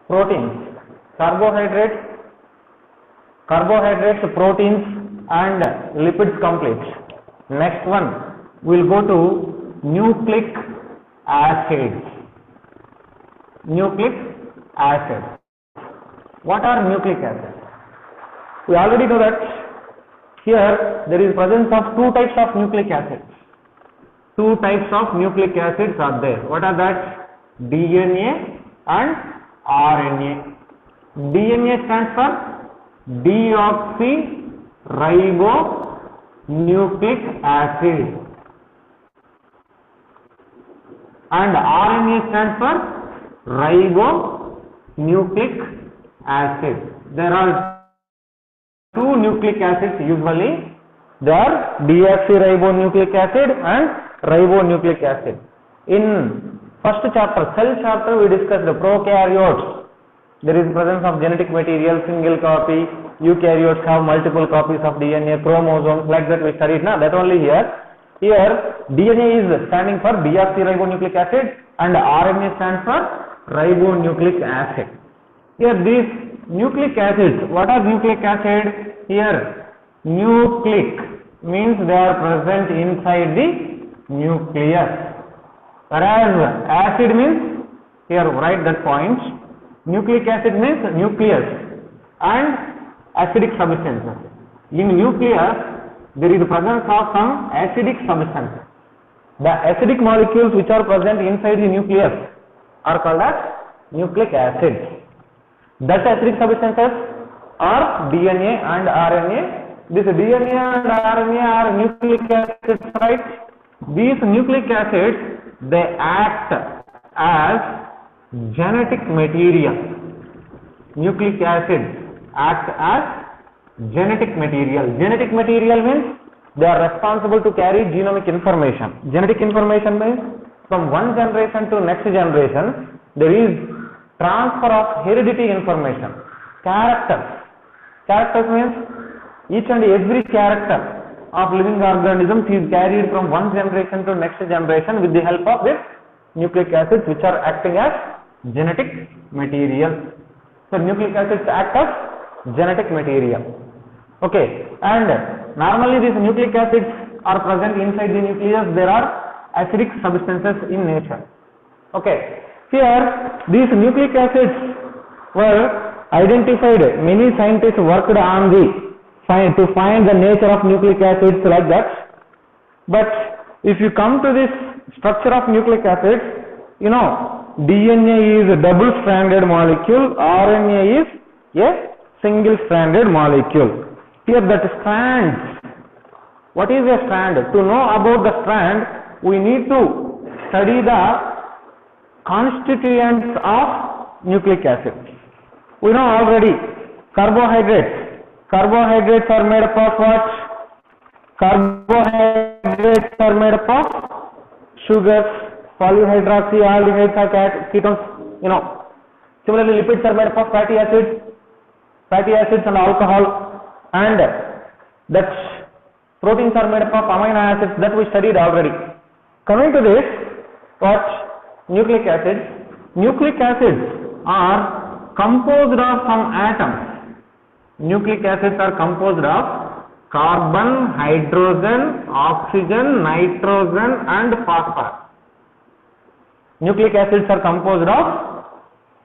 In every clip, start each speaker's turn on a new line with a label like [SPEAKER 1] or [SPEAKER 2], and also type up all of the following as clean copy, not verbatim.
[SPEAKER 1] proteins, carbohydrates, proteins and lipids complete. Next one, we'll go to nucleic acids. Nucleic acids. What are nucleic acids? We already know that here there is presence of two types of nucleic acids. Two types of nucleic acids are there. What are that? DNA and RNA. DNA stands for deoxyribonucleic acid and RNA stands for ribonucleic acid. There are two nucleic acids usually. They are deoxyribonucleic acid and ribonucleic acid. In first chapter, cell chapter, we discussed the prokaryotes. There is presence of genetic material, single copy. Eukaryotes have multiple copies of DNA, chromosomes, like that we studied. Now that only here. Here DNA is standing for deoxyribonucleic acid and RNA stands for ribonucleic acid. Here these nucleic acids, what are nucleic acid? Here nucleic means they are present inside the nucleus, whereas acid means, here write that point, nucleic acid means nucleus and acidic substances. In nucleus there is the presence of some acidic substances. The acidic molecules which are present inside the nucleus are called as nucleic acids. That acidic substances are DNA and RNA. This DNA and RNA are nucleic acids, right? These nucleic acids, they act as genetic material. Nucleic acids act as genetic material. Genetic material means they are responsible to carry genomic information. Genetic information means from one generation to next generation there is transfer of heredity information. Characters. Characters means each and every character of living organisms is carried from one generation to next generation with the help of this nucleic acids which are acting as genetic material. So nucleic acids act as genetic material. Okay, and normally these nucleic acids are present inside the nucleus. There are acidic substances in nature. Okay, here these nucleic acids were identified. Many scientists worked on to find the nature of nucleic acids like that. But if you come to this structure of nucleic acids, you know, DNA is a double-stranded molecule, RNA is a single-stranded molecule. Here that strands, what is a strand? To know about the strand, we need to study the constituents of nucleic acids. We know already carbohydrates. Carbohydrates are made up of what? Carbohydrates are made up of sugars, polyhydroxy, aldehydes or ketones, you know. Similarly, lipids are made up of fatty acids and alcohol, and that proteins are made up of amino acids that we studied already. Coming to this, what? Nucleic acids. Nucleic acids are composed of some atoms. Nucleic acids are composed of carbon, hydrogen, oxygen, nitrogen and phosphorus. Nucleic acids are composed of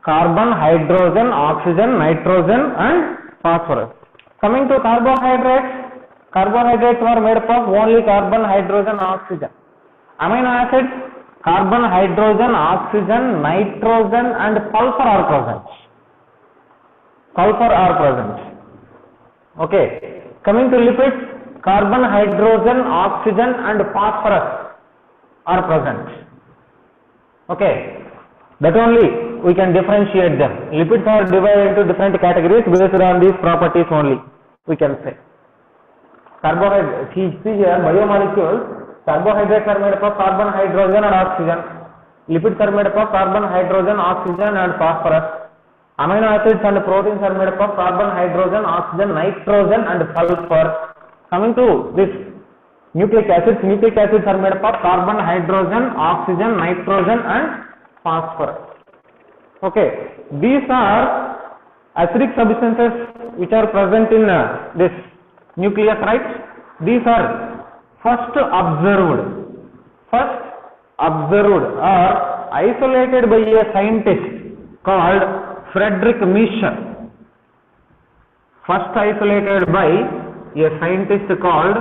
[SPEAKER 1] carbon, hydrogen, oxygen, nitrogen and phosphorus. Coming to carbohydrates, carbohydrates are made up of only carbon, hydrogen, oxygen. Amino acids, carbon, hydrogen, oxygen, nitrogen and sulfur are present. Sulfur are present. Okay. Coming to lipids, carbon, hydrogen, oxygen and phosphorus are present. Okay. That only we can differentiate them. Lipids are divided into different categories based on these properties only, we can say. Carbohydrates, see here, biomolecules, carbohydrates are made up of carbon, hydrogen and oxygen. Lipids are made up of carbon, hydrogen, oxygen and phosphorus. Amino acids and proteins are made up of carbon, hydrogen, oxygen, nitrogen and sulfur. Coming to this nucleic acids are made up of carbon, hydrogen, oxygen, nitrogen and phosphorus. Okay, these are acidic substances which are present in this nucleus, right? These are first observed or isolated by a scientist called Friedrich Miescher. First isolated by a scientist called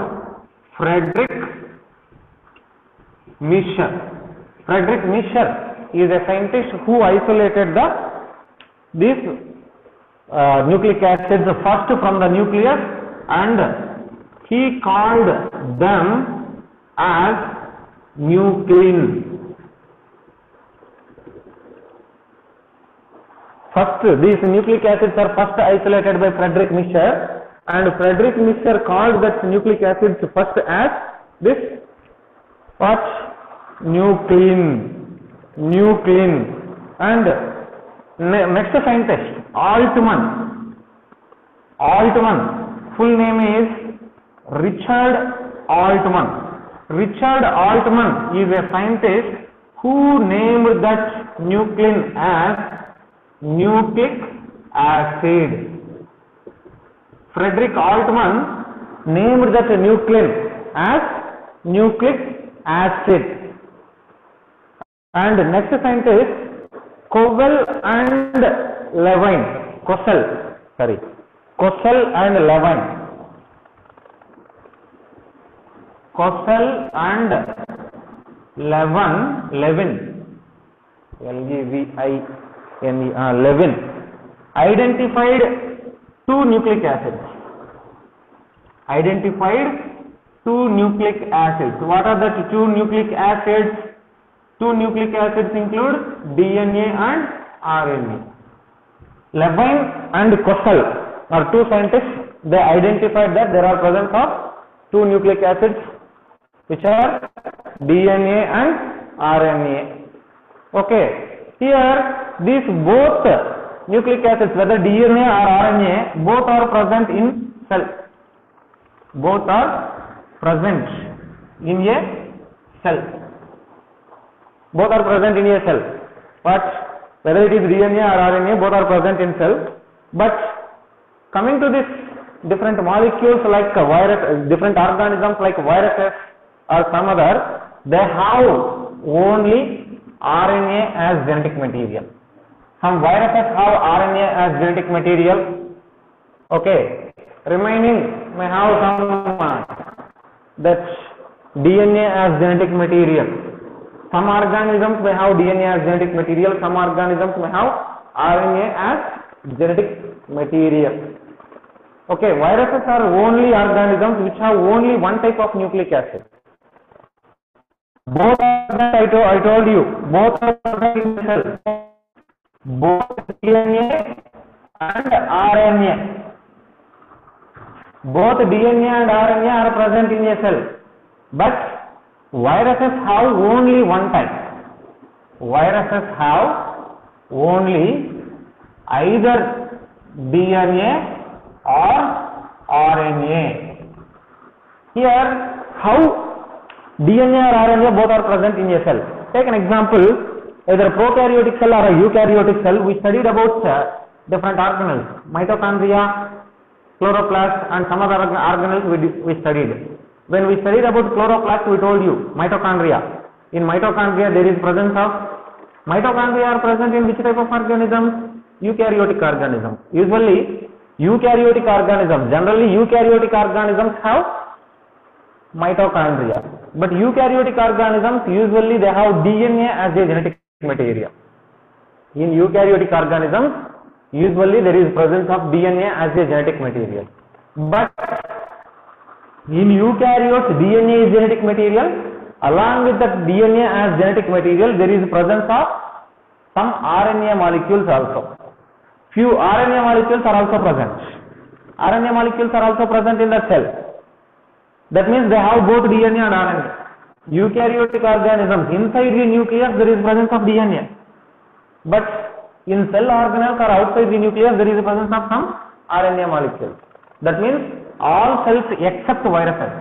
[SPEAKER 1] Friedrich Miescher. Friedrich Miescher is a scientist who isolated these nucleic acids first from the nucleus, and he called them as nuclein. First, these nucleic acids are first isolated by Friedrich Miescher, and Friedrich Miescher called that nucleic acids first as this what? Nuclein. And next scientist, Altman, full name is Richard Altman. Richard Altman is a scientist who named that nuclein as nucleic acid. Frederick Altman named that nuclein as nucleic acid. And next scientist, Kossel and Levine. Levin identified two nucleic acids. What are the two nucleic acids? Two nucleic acids include DNA and RNA. Levine and Kossel are two scientists. They identified that there are presence of two nucleic acids which are DNA and RNA. Okay, here these both nucleic acids, whether DNA or RNA, both are present in cell. But whether it is DNA or RNA, both are present in cell. But coming to this different molecules like virus, different organisms like viruses or some other, they have only RNA as genetic material. Some viruses have RNA as genetic material. Okay, remaining may have some that DNA as genetic material. Some organisms may have DNA as genetic material, some organisms may have RNA as genetic material. Okay, viruses are only organisms which have only one type of nucleic acid. Both I told you, both are present in the cell. Both DNA and RNA. Both DNA and RNA are present in a cell. But viruses have only one type. Viruses have only either DNA or RNA. Here, how DNA or RNA both are present in a cell? Take an example, either a prokaryotic cell or a eukaryotic cell. We studied about different organelles, mitochondria, chloroplast, and some other organelles we studied. When we studied about chloroplast, we told you mitochondria. In mitochondria, there is presence of mitochondria are present in which type of organisms? Eukaryotic organisms. Usually, eukaryotic organisms. Generally, eukaryotic organisms have mitochondria. But eukaryotic organisms usually they have DNA as a genetic material. In eukaryotic organisms, usually there is presence of DNA as a genetic material. But in eukaryotes, DNA is genetic material. Along with that DNA as genetic material, there is presence of some RNA molecules also. Few RNA molecules are also present. RNA molecules are also present in the cell. That means they have both DNA and RNA. Eukaryotic organisms, inside the nucleus there is presence of DNA. But in cell organelles or outside the nucleus there is a presence of some RNA molecules. That means all cells except viruses,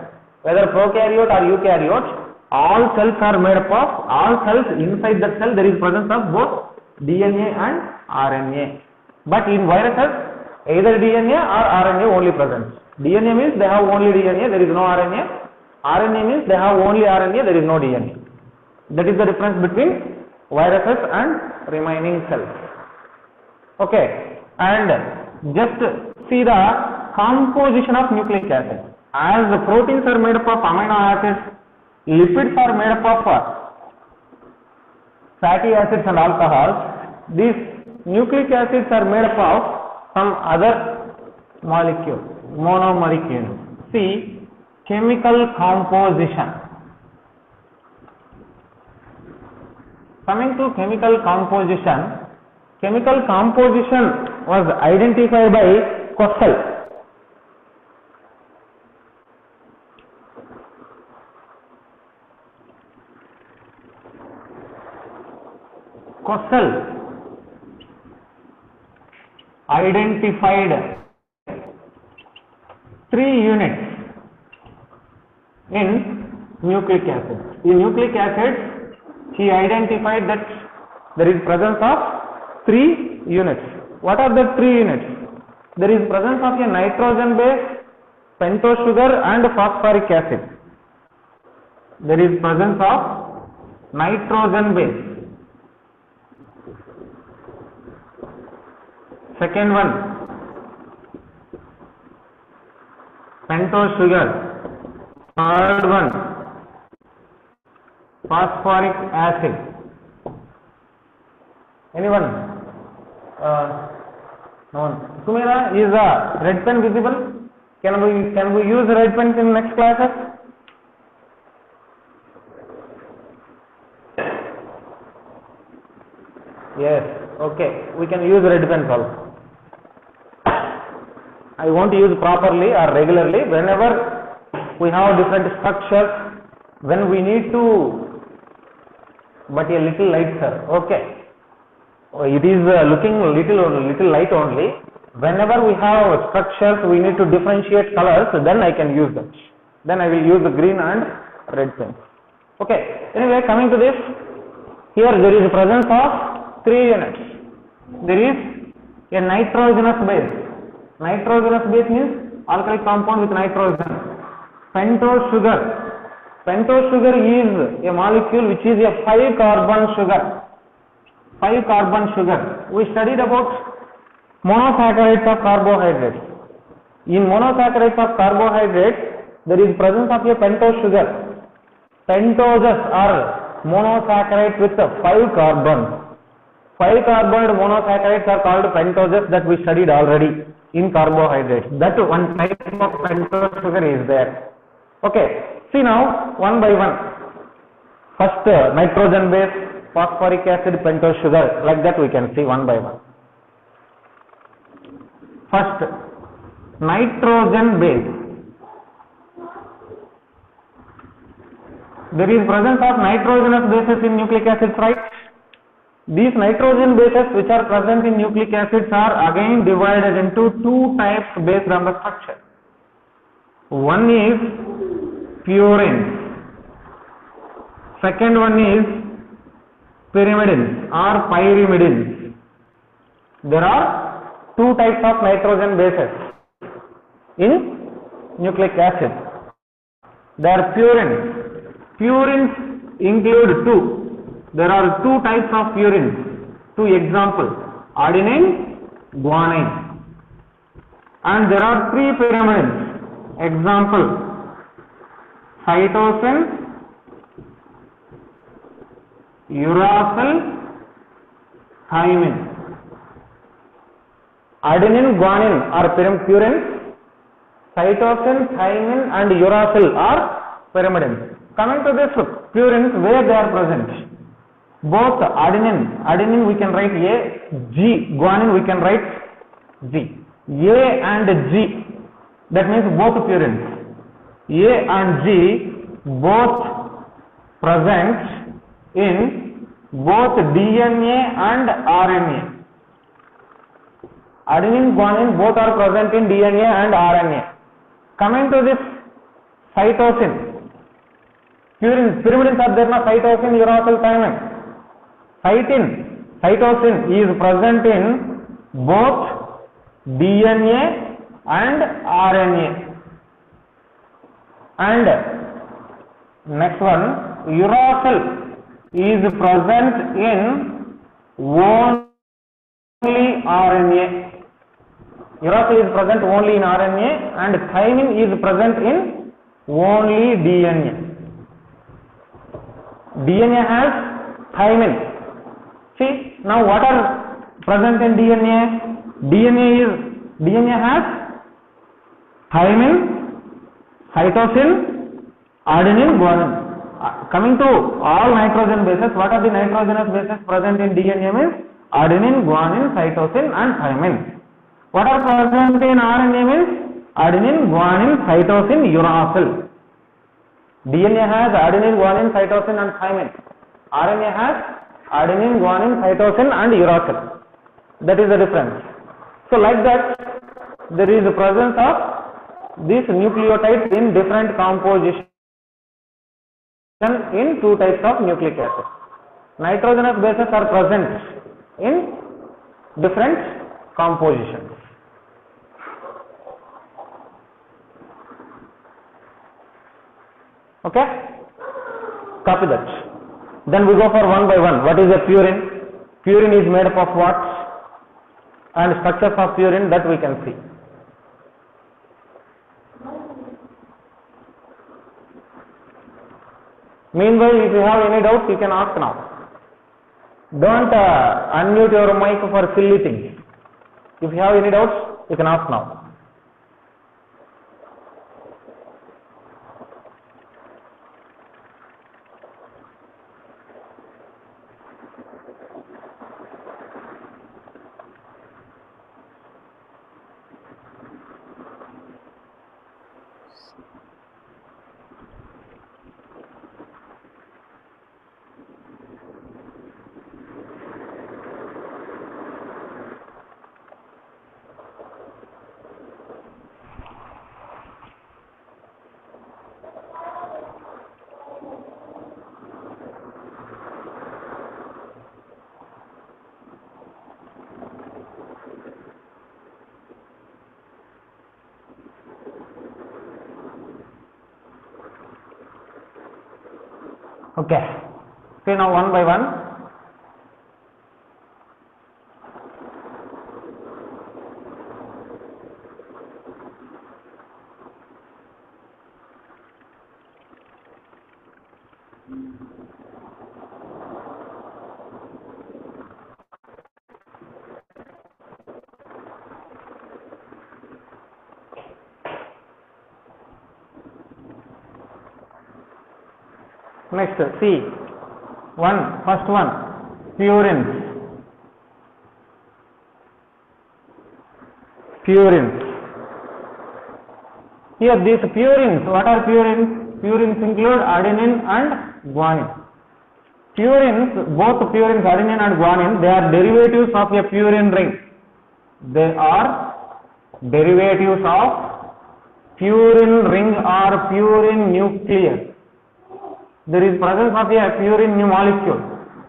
[SPEAKER 1] whether prokaryote or eukaryote, all cells are made up of, all cells inside the cell there is presence of both DNA and RNA. But in viruses, either DNA or RNA only present. DNA means they have only DNA, there is no RNA. RNA means they have only RNA, there is no DNA. That is the difference between viruses and remaining cells. Okay, and just see the composition of nucleic acid. As the proteins are made up of amino acids, lipids are made up of fatty acids and alcohols. These nucleic acids are made up of some other molecule, monomolecule. See, chemical composition. Coming to chemical composition was identified by Kossel. Kossel identified 3 units in nucleic acid. In nucleic acid, he identified that there is presence of 3 units. What are the 3 units? There is presence of a nitrogen base, pentose sugar and phosphoric acid. There is presence of nitrogen base. Second one, pentose sugar. Third one, phosphoric acid. Anyone? No one. Sumira, is a red pen visible? Can we use red pens in next classes? Yes. Okay. We can use red pens also. I won't use properly or regularly. Whenever we have different structures, when we need to, but a little light, sir. Okay. It is looking little light only. Whenever we have structures, we need to differentiate colors, then I can use them. Then I will use the green and red pen. Okay. Anyway, coming to this, here there is a presence of 3 units. There is a nitrogenous base. Nitrogenous base means alkali compound with nitrogen. Pentose sugar. Pentose sugar is a molecule which is a 5-carbon sugar. 5-carbon sugar. We studied about monosaccharides of carbohydrates. In monosaccharides of carbohydrates, there is presence of a pentose sugar. Pentoses are monosaccharides with 5 carbons. 5-carbon monosaccharides are called pentoses, that we studied already in carbohydrates. That one type of pentose sugar is there. Okay, see now one by one. First nitrogen base, phosphoric acid, pentose sugar, like that we can see one by one. First, nitrogen base. There is presence of nitrogenous bases in nucleic acids, right? These nitrogen bases which are present in nucleic acids are again divided into 2 types based on the structure. One is purines. Second one is pyrimidines or pyrimidines. There are 2 types of nitrogen bases in nucleic acid. They are purines. Purines include 2. There are 2 types of purines. 2 examples: adenine, guanine. And there are 3 pyrimidines. Example: cytosine, uracil, thymine. Adenine, guanine are purines. Cytosine, thymine and uracil are pyrimidines. Coming to this purines, where they are present? Both adenine we can write A, G, guanine we can write G. A and G, that means both purines. A and G both present in both DNA and RNA. Adenine, guanine both are present in DNA and RNA. Coming to this cytosine, pyrimidines are there, na? Cytosine, uracil, thymine. Cytine Cytosine is present in both DNA and RNA. And next one, uracil is present in only RNA. Uracil is present only in RNA and thymine is present in only DNA. DNA has thymine. See, now what are present in DNA? DNA has thymine, cytosine, adenine, guanine. Coming to all nitrogen bases, what are the nitrogenous bases present in DNA means adenine, guanine, cytosine and thymine. What are present in RNA means adenine, guanine, cytosine, uracil. DNA has adenine, guanine, cytosine and thymine. RNA has adenine, guanine, cytosine and uracil. That is the difference. So like that, there is the presence of these nucleotides in different composition in two types of nucleic acid. Nitrogenous bases are present in different compositions. Okay? Copy that. Then we go for one by one. What is a purine? Purine is made up of what? And structures of purine that we can see. Meanwhile, if you have any doubts, you can ask now. Don't unmute your mic for silly things. If you have any doubts, you can ask now. Okay. See now one by one. Next, see, first one, purines. Here these purines, what are purines? Purines include adenine and guanine. Purines, both purines, adenine and guanine, they are derivatives of a purine ring. They are derivatives of purine ring or purine nucleus. There is presence of a purine molecule.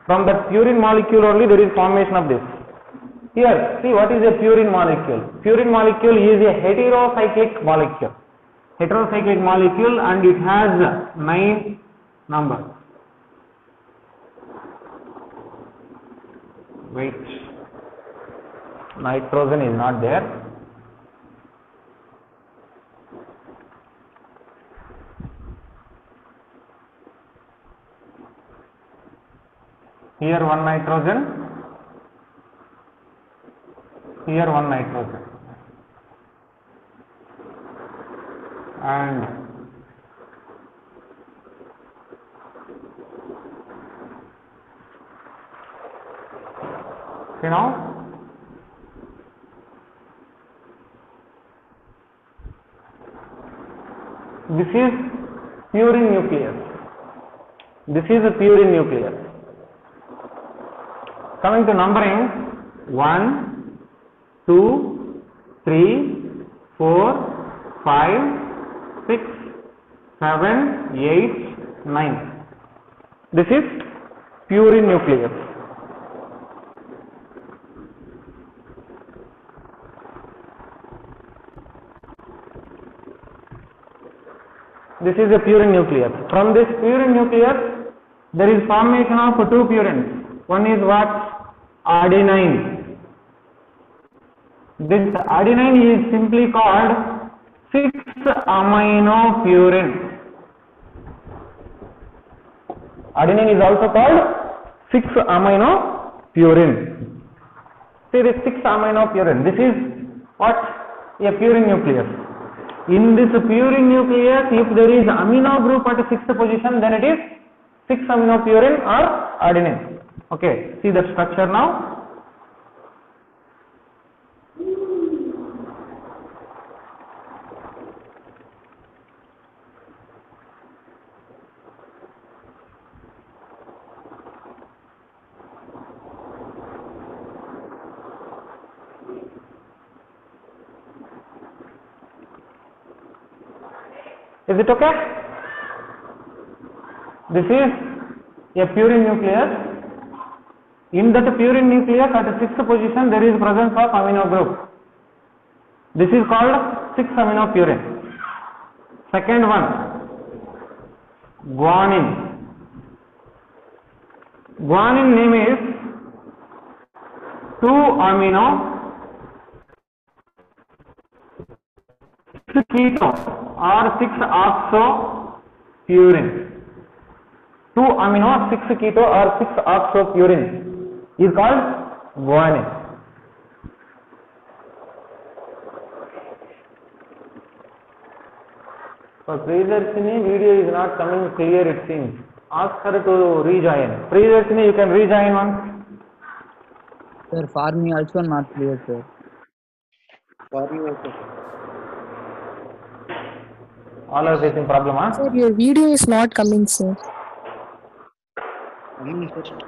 [SPEAKER 1] From that purine molecule only there is formation of this. Here, see what is a purine molecule. Purine molecule is a heterocyclic molecule. Heterocyclic molecule and it has 9 numbers. Wait, nitrogen is not there. Here one nitrogen, here one nitrogen, and see now, this is purine nucleus. This is a purine nucleus. Coming to numbering, 1, 2, 3, 4, 5, 6, 7, 8, 9. This is purine nucleus. This is a purine nucleus. From this purine nucleus, there is formation of two purines. One is what? Adenine. This adenine is simply called 6-aminopurine. Adenine is also called 6-aminopurine. See this 6-aminopurine. This is what? A purine nucleus. In this purine nucleus, if there is amino group at 6th position, then it is 6-aminopurine or adenine. Okay, see the structure now. Is it okay? This is a purine nucleus. In that purine nucleus at 6th position there is presence of amino group. This is called 6-aminopurine. Second one, guanine. Guanine name is 2-amino 6-keto or 6-oxopurine. 2-amino 6-keto or 6-oxopurine is called guanine. For Priyadarshini, video is not coming clear, it seems. Ask her to rejoin. Priyadarshini, you can rejoin once.
[SPEAKER 2] Sir, for me also not clear, sir. For you also.
[SPEAKER 1] All are facing problem, huh?
[SPEAKER 3] Sir, your video is not coming, sir.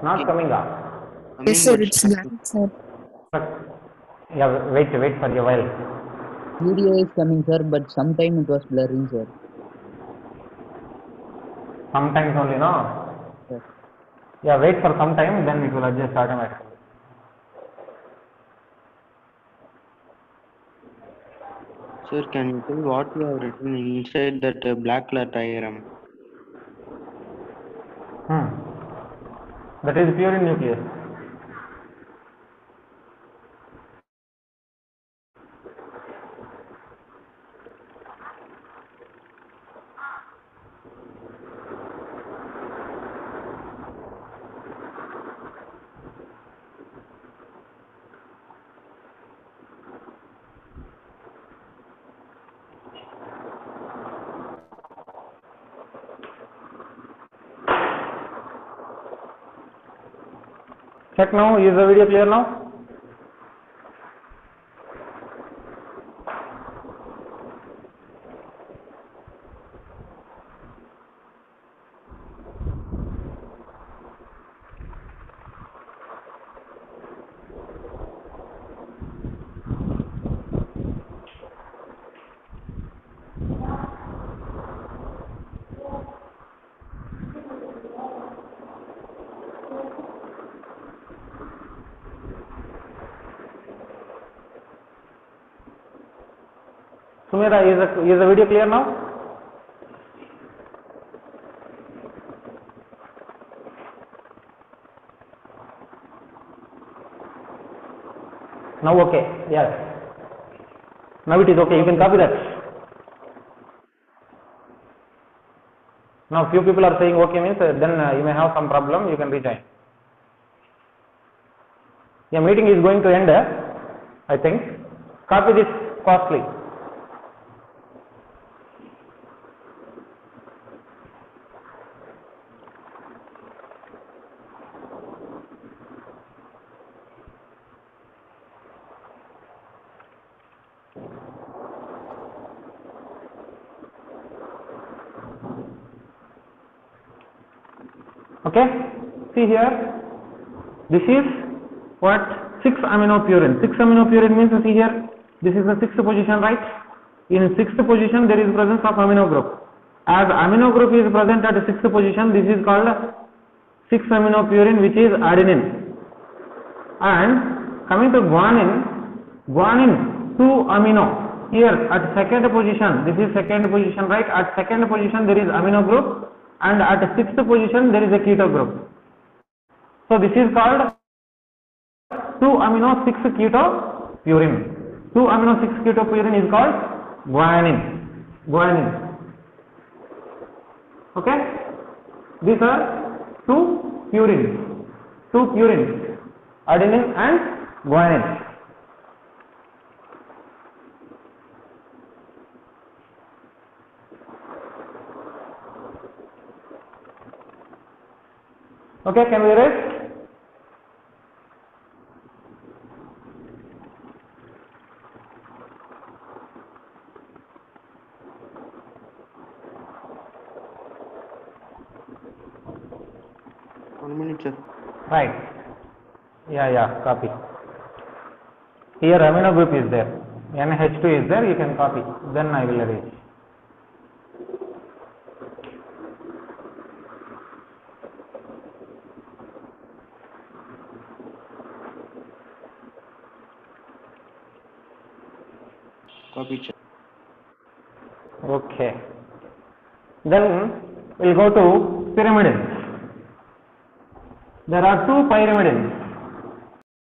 [SPEAKER 1] Not coming up.
[SPEAKER 3] Yes, sir, it's blank, sir.
[SPEAKER 1] Yeah, wait for a while.
[SPEAKER 2] Video is coming, sir, but sometime it was blurring, sir.
[SPEAKER 1] Sometimes only, no?
[SPEAKER 2] Yes.
[SPEAKER 1] Yeah, wait for some time, then it will adjust automatically.
[SPEAKER 4] Sir, can you tell what you have written inside that black color diagram?
[SPEAKER 1] That is purine nucleus. Check now, is the video clear now? Sumera, is the video clear now? Now okay, yes. Now it is okay, you can copy that. Now few people are saying okay means then you may have some problem, you can rejoin. Yeah, meeting is going to end, I think. Copy this fastly. Okay, see here, this is what? 6-aminopurine. 6-aminopurine means, see here, this is the 6th position, right? In 6th position there is presence of amino group. As amino group is present at 6th position, this is called 6-aminopurine, which is adenine. And coming to guanine, guanine 2-amino here at second position, this is second position, right? At second position there is amino group, and at sixth position there is a keto group. So this is called 2-amino-6-ketopurine. 2-amino-6-ketopurine is called guanine. Okay, these are two purines, adenine and guanine. Okay, can we erase?
[SPEAKER 4] One minute, sir.
[SPEAKER 1] Right. Yeah, copy. Here amino group is there. NH2 is there, you can copy. Then I will erase.
[SPEAKER 4] Copy, sir.
[SPEAKER 1] Okay. Then we'll go to pyrimidines. There are two pyrimidines.